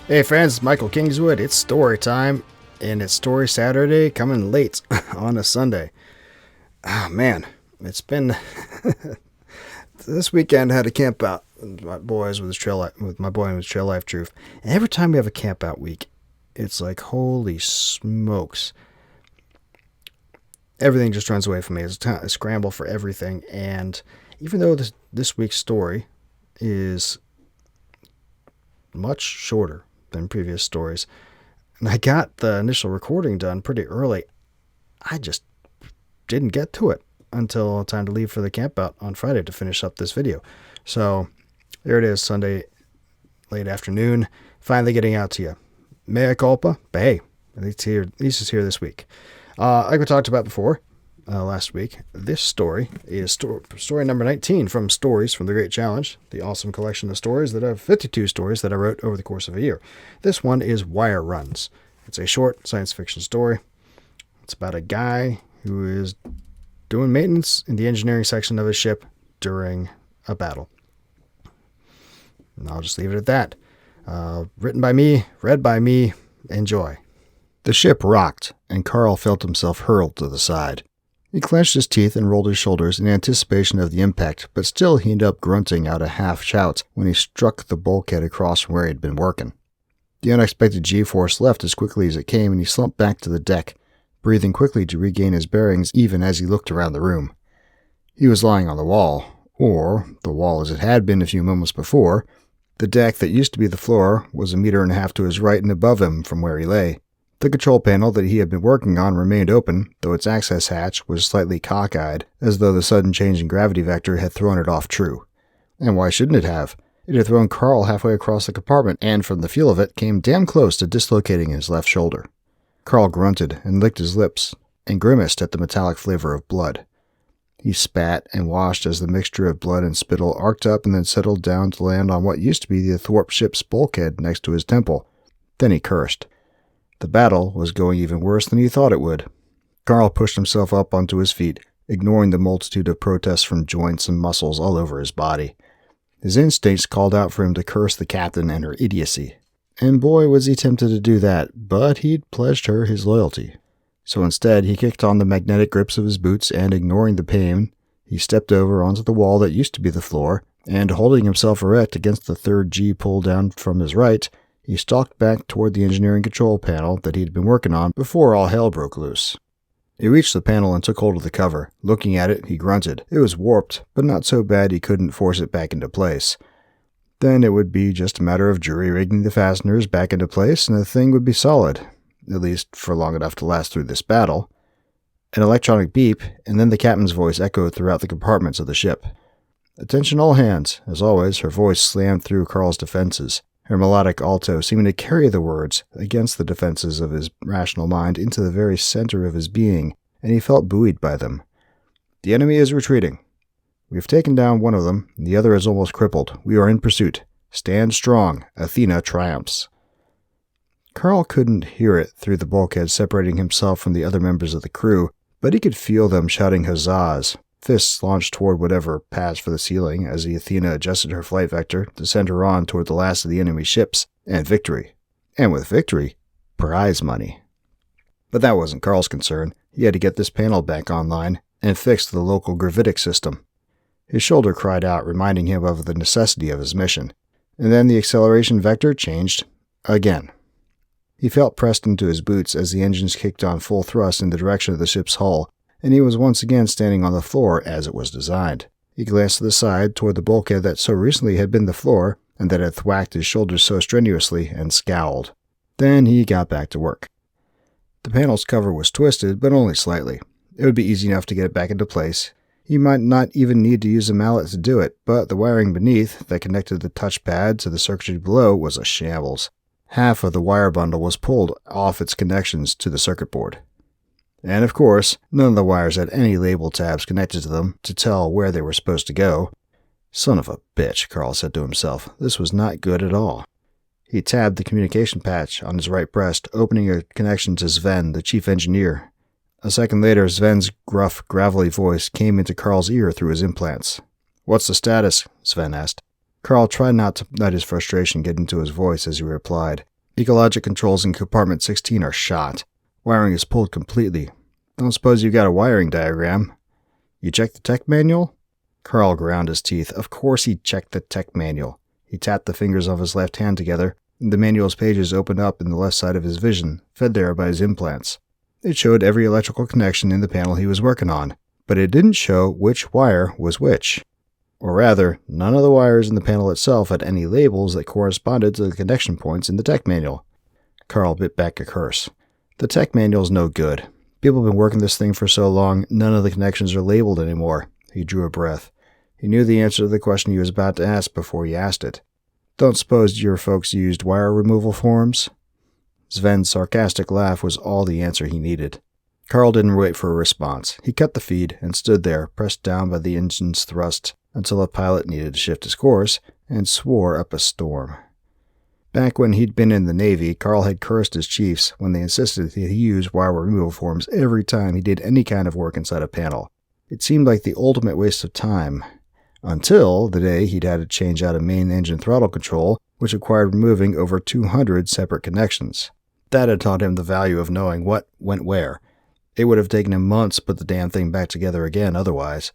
Hey friends, Michael Kingswood. It's story time, and it's Story Saturday coming late on a Sunday. Oh man, it's been this weekend. I had a camp out with my boys with my boy with Trail Life Truth. And every time we have a camp out week, it's like holy smokes, everything just runs away from me. It's a scramble for everything, and even though this week's story is much shorter than previous stories, and I got the initial recording done pretty early, I just didn't get to it until time to leave for the campout on Friday to finish up this video. So there it is, Sunday late afternoon, finally getting out to you. Mea culpa, but hey, at least it's here this week. Like we talked about before last week, this story is story number 19 from Stories from the Great Challenge, the awesome collection of stories that have 52 stories that I wrote over the course of a year. This one is Wire Runs. It's a short science fiction story. It's about a guy who is doing maintenance in the engineering section of his ship during a battle. And I'll just leave it at that. Written by me, read by me. Enjoy. The ship rocked, and Carl felt himself hurled to the side. He clenched his teeth and rolled his shoulders in anticipation of the impact, but still he ended up grunting out a half-shout when he struck the bulkhead across from where he had been working. The unexpected G-force left as quickly as it came, and he slumped back to the deck, breathing quickly to regain his bearings even as he looked around the room. He was lying on the wall, or the wall as it had been a few moments before. The deck that used to be the floor was 1.5 meters to his right and above him from where he lay. The control panel that he had been working on remained open, though its access hatch was slightly cockeyed, as though the sudden change in gravity vector had thrown it off true. And why shouldn't it have? It had thrown Carl halfway across the compartment, and from the feel of it, came damn close to dislocating his left shoulder. Carl grunted and licked his lips, and grimaced at the metallic flavor of blood. He spat and washed as the mixture of blood and spittle arced up and then settled down to land on what used to be the athwart ship's bulkhead next to his temple. Then he cursed. The battle was going even worse than he thought it would. Carl pushed himself up onto his feet, ignoring the multitude of protests from joints and muscles all over his body. His instincts called out for him to curse the captain and her idiocy. And boy was he tempted to do that, but he'd pledged her his loyalty. So instead, he kicked on the magnetic grips of his boots and, ignoring the pain, he stepped over onto the wall that used to be the floor, and holding himself erect against the third G pull down from his right, he stalked back toward the engineering control panel that he'd been working on before all hell broke loose. He reached the panel and took hold of the cover. Looking at it, he grunted. It was warped, but not so bad he couldn't force it back into place. Then it would be just a matter of jury-rigging the fasteners back into place, and the thing would be solid, at least for long enough to last through this battle. An electronic beep, and then the captain's voice echoed throughout the compartments of the ship. Attention all hands. As always, her voice slammed through Carl's defenses, her melodic alto seeming to carry the words against the defenses of his rational mind into the very center of his being, and he felt buoyed by them. The enemy is retreating. We have taken down one of them, and the other is almost crippled. We are in pursuit. Stand strong. Athena triumphs. Carl couldn't hear it through the bulkhead separating himself from the other members of the crew, but he could feel them shouting huzzahs, fists launched toward whatever passed for the ceiling as the Athena adjusted her flight vector to send her on toward the last of the enemy ships, and victory. And with victory, prize money. But that wasn't Carl's concern. He had to get this panel back online and fix the local gravitic system. His shoulder cried out, reminding him of the necessity of his mission. And then the acceleration vector changed again. He felt pressed into his boots as the engines kicked on full thrust in the direction of the ship's hull, and he was once again standing on the floor as it was designed. He glanced to the side toward the bulkhead that so recently had been the floor, and that had thwacked his shoulders so strenuously, and scowled. Then he got back to work. The panel's cover was twisted, but only slightly. It would be easy enough to get it back into place. He might not even need to use a mallet to do it, but the wiring beneath, that connected the touchpad to the circuitry below, was a shambles. Half of the wire bundle was pulled off its connections to the circuit board. And of course, none of the wires had any label tabs connected to them to tell where they were supposed to go. Son of a bitch, Carl said to himself. This was not good at all. He tabbed the communication patch on his right breast, opening a connection to Sven, the chief engineer. A second later, Sven's gruff, gravelly voice came into Carl's ear through his implants. "What's the status?" Sven asked. Carl tried not to let his frustration get into his voice as he replied. Ecologic controls in compartment 16 are shot. Wiring is pulled completely. Don't suppose you've got a wiring diagram. You checked the tech manual? Carl ground his teeth. Of course he checked the tech manual. He tapped the fingers of his left hand together, and the manual's pages opened up in the left side of his vision, fed there by his implants. It showed every electrical connection in the panel he was working on, but it didn't show which wire was which. Or rather, none of the wires in the panel itself had any labels that corresponded to the connection points in the tech manual. Carl bit back a curse. The tech manual's no good. People have been working this thing for so long, none of the connections are labeled anymore. He drew a breath. He knew the answer to the question he was about to ask before he asked it. Don't suppose your folks used wire removal forms? Sven's sarcastic laugh was all the answer he needed. Carl didn't wait for a response. He cut the feed and stood there, pressed down by the engine's thrust, until the pilot needed to shift his course, and swore up a storm. Back when he'd been in the Navy, Carl had cursed his chiefs when they insisted that he use wire removal forms every time he did any kind of work inside a panel. It seemed like the ultimate waste of time. Until the day he'd had to change out a main engine throttle control, which required removing over 200 separate connections. That had taught him the value of knowing what went where. It would have taken him months to put the damn thing back together again otherwise.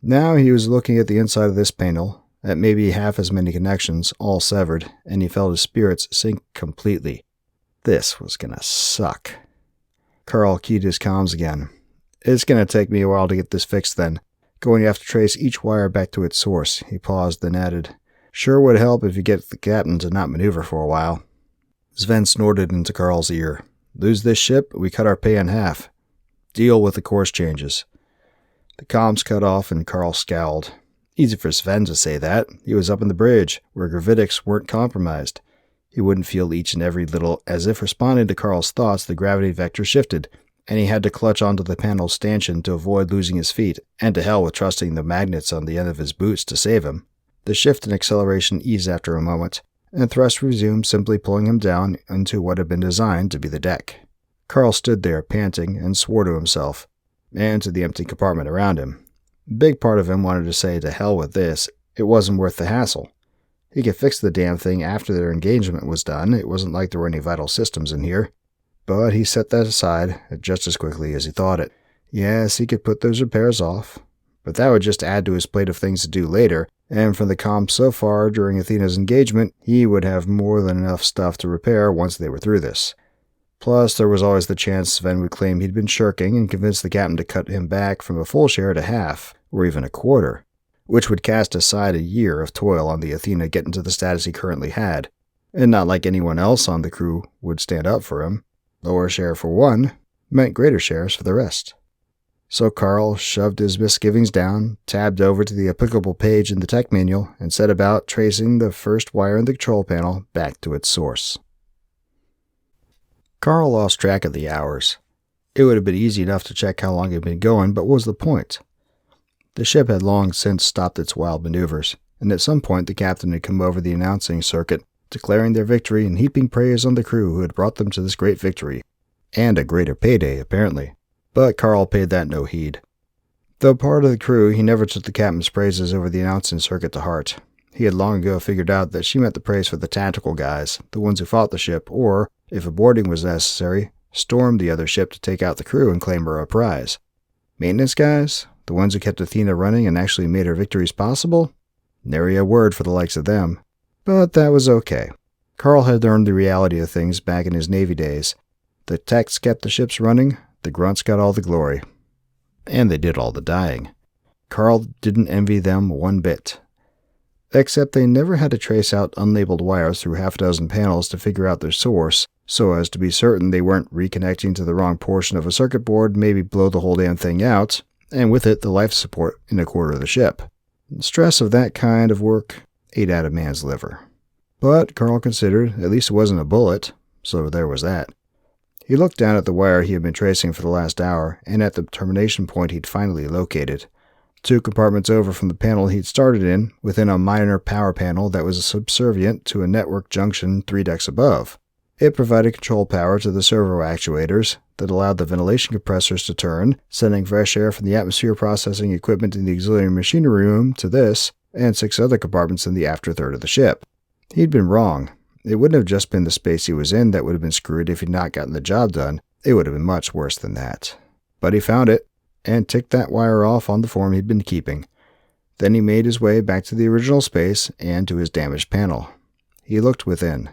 Now he was looking at the inside of this panel, at maybe half as many connections, all severed, and he felt his spirits sink completely. This was gonna suck. Carl keyed his comms again. It's gonna take me a while to get this fixed then. Going to have to trace each wire back to its source. He paused, then added, Sure would help if you get the captain to not maneuver for a while. Sven snorted into Carl's ear. Lose this ship, we cut our pay in half. Deal with the course changes. The comms cut off and Carl scowled. Easy for Sven to say that. He was up in the bridge, where gravitics weren't compromised. He wouldn't feel each and every little, as if responding to Carl's thoughts, the gravity vector shifted, and he had to clutch onto the panel's stanchion to avoid losing his feet, and to hell with trusting the magnets on the end of his boots to save him. The shift in acceleration eased after a moment, and thrust resumed, simply pulling him down into what had been designed to be the deck. Carl stood there, panting, and swore to himself, and to the empty compartment around him. A big part of him wanted to say, to hell with this, it wasn't worth the hassle. He could fix the damn thing after their engagement was done, it wasn't like there were any vital systems in here. But he set that aside just as quickly as he thought it. Yes, he could put those repairs off, but that would just add to his plate of things to do later, and from the comms so far during Athena's engagement, he would have more than enough stuff to repair once they were through this. Plus, there was always the chance Sven would claim he'd been shirking and convince the captain to cut him back from a full share to half, or even a quarter, which would cast aside a year of toil on the Athena getting to the status he currently had, and not like anyone else on the crew would stand up for him. Lower share for one meant greater shares for the rest. So Carl shoved his misgivings down, tabbed over to the applicable page in the tech manual, and set about tracing the first wire in the control panel back to its source. Carl lost track of the hours. It would have been easy enough to check how long it had been going, but what was the point? The ship had long since stopped its wild maneuvers, and at some point the captain had come over the announcing circuit, declaring their victory and heaping praise on the crew who had brought them to this great victory. And a greater payday, apparently. But Carl paid that no heed. Though part of the crew, he never took the captain's praises over the announcing circuit to heart. He had long ago figured out that she meant the praise for the tactical guys, the ones who fought the ship, or, if a boarding was necessary, stormed the other ship to take out the crew and claim her a prize. Maintenance guys? The ones who kept Athena running and actually made her victories possible? Nary a word for the likes of them. But that was okay. Carl had learned the reality of things back in his Navy days. The techs kept the ships running, the grunts got all the glory. And they did all the dying. Carl didn't envy them one bit. Except they never had to trace out unlabeled wires through half a dozen panels to figure out their source, so as to be certain they weren't reconnecting to the wrong portion of a circuit board, maybe blow the whole damn thing out, and with it the life support in a quarter of the ship. The stress of that kind of work ate out a man's liver. But Carl considered at least it wasn't a bullet, so there was that. He looked down at the wire he had been tracing for the last hour, and at the termination point he'd finally located. 2 compartments over from the panel he'd started in, within a minor power panel that was subservient to a network junction 3 decks above. It provided control power to the servo actuators that allowed the ventilation compressors to turn, sending fresh air from the atmosphere processing equipment in the auxiliary machinery room to this, and 6 other compartments in the after third of the ship. He'd been wrong. It wouldn't have just been the space he was in that would have been screwed if he'd not gotten the job done. It would have been much worse than that. But he found it, and ticked that wire off on the form he'd been keeping. Then he made his way back to the original space and to his damaged panel. He looked within.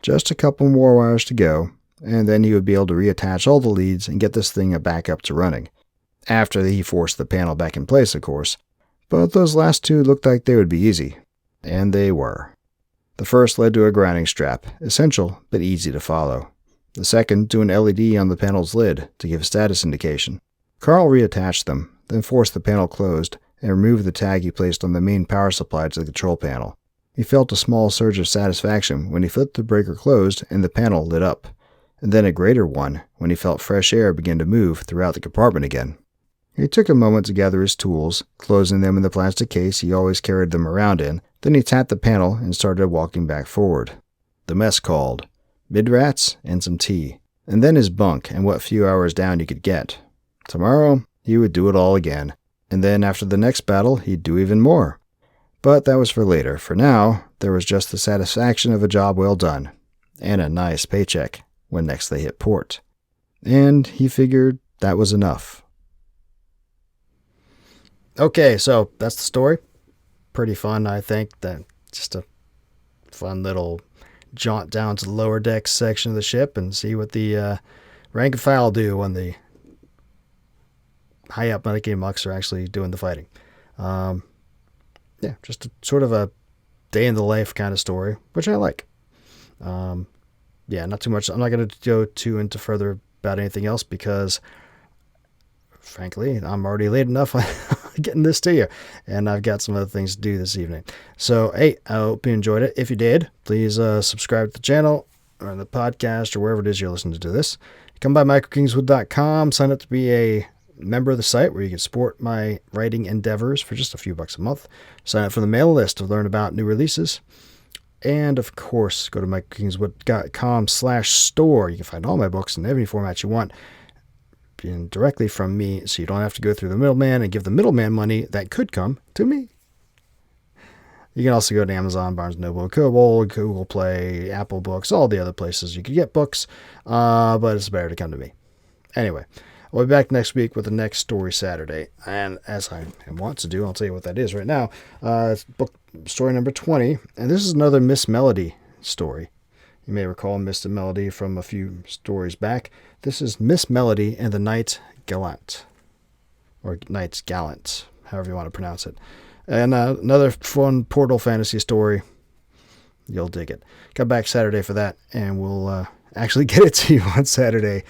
Just a couple more wires to go, and then he would be able to reattach all the leads and get this thing back up to running. After he forced the panel back in place, of course. But those last two looked like they would be easy. And they were. The first led to a grounding strap, essential but easy to follow. The second to an LED on the panel's lid to give a status indication. Carl reattached them, then forced the panel closed and removed the tag he placed on the main power supply to the control panel. He felt a small surge of satisfaction when he flipped the breaker closed and the panel lit up, and then a greater one when he felt fresh air begin to move throughout the compartment again. He took a moment to gather his tools, closing them in the plastic case he always carried them around in. Then he tapped the panel and started walking back forward. The mess called. Mid-rats and some tea. And then his bunk and what few hours down he could get. Tomorrow, he would do it all again. And then after the next battle, he'd do even more. But that was for later. For now, there was just the satisfaction of a job well done. And a nice paycheck when next they hit port. And he figured that was enough. Okay, so that's the story. Pretty fun, I think. That just a fun little jaunt down to the lower decks section of the ship and see what the rank and file do when the high up medicated mucks are actually doing the fighting. Yeah, just sort of a day in the life kind of story, which I like. Yeah, not too much. I'm not going to go too into further about anything else because, frankly, I'm already late enough on getting this to you, and I've got some other things to do this evening. So, hey, I hope you enjoyed it. If you did, please subscribe to the channel or the podcast or wherever it is you're listening to this. Come by michaelkingswood.com, sign up to be a member of the site where you can support my writing endeavors for just a few bucks a month. Sign up for the mail list to learn about new releases. And, of course, go to michaelkingswood.com/store. You can find all my books in any format you want, and directly from me, so you don't have to go through the middleman and give the middleman money that could come to me. You can also go to Amazon, Barnes & Noble, Kobo, Google Play, Apple Books, all the other places you could get books, but it's better to come to me. Anyway, I'll be back next week with the next story Saturday, and as I want to do, I'll tell you what that is right now. It's book story number 20, and this is another Miss Melody story. You may recall Miss Melody from a few stories back. This is Miss Melody and the Knight Gallant, or Knights Gallant, however you want to pronounce it. And another fun portal fantasy story. You'll dig it. Come back Saturday for that, and we'll actually get it to you on Saturday.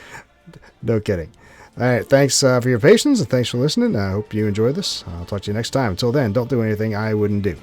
No kidding. All right, thanks for your patience, and thanks for listening. I hope you enjoyed this. I'll talk to you next time. Until then, don't do anything I wouldn't do.